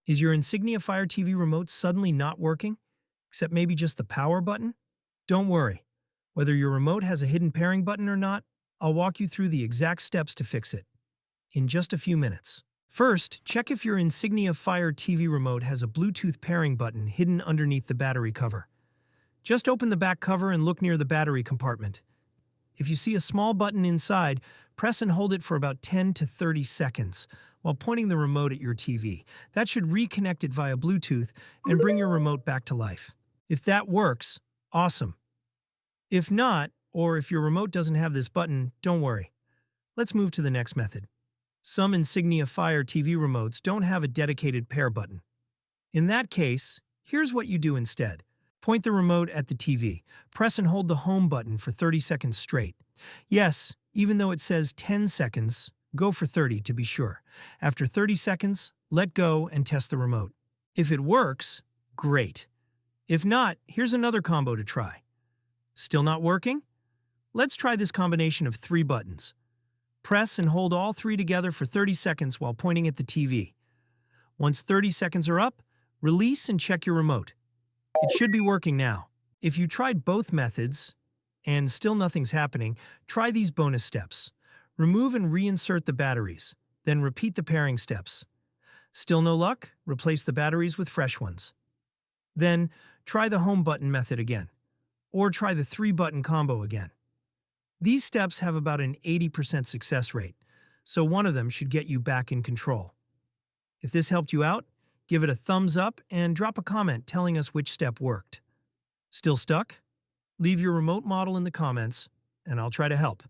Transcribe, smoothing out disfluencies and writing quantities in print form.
Is your Insignia Fire TV remote suddenly not working? Except maybe just the power button? Don't worry. Whether your remote has a hidden pairing button or not, I'll walk you through the exact steps to fix it in just a few minutes. First, check if your Insignia Fire TV remote has a Bluetooth pairing button hidden underneath the battery cover. Just open the back cover and look near the battery compartment. If you see a small button inside, press and hold it for about 10 to 30 seconds while pointing the remote at your TV. That should reconnect it via Bluetooth and bring your remote back to life. If that works, awesome. If not, or if your remote doesn't have this button, don't worry. Let's move to the next method. Some Insignia Fire TV remotes don't have a dedicated pair button. In that case, here's what you do instead. Point the remote at the TV. Press and hold the home button for 30 seconds straight. Yes, even though it says 10 seconds, go for 30 to be sure. After 30 seconds, let go and test the remote. If it works, great. If not, here's another combo to try. Still not working? Let's try this combination of 3 buttons. Press and hold all 3 together for 30 seconds while pointing at the TV. Once 30 seconds are up, release and check your remote. It should be working now. If you tried both methods and still nothing's happening, try these bonus steps. Remove and reinsert the batteries, then repeat the pairing steps. Still no luck? Replace the batteries with fresh ones. Then, try the home button method again, or try the 3-button combo again. These steps have about an 80% success rate, so one of them should get you back in control. If this helped you out, give it a thumbs up and drop a comment telling us which step worked. Still stuck? Leave your remote model in the comments, and I'll try to help.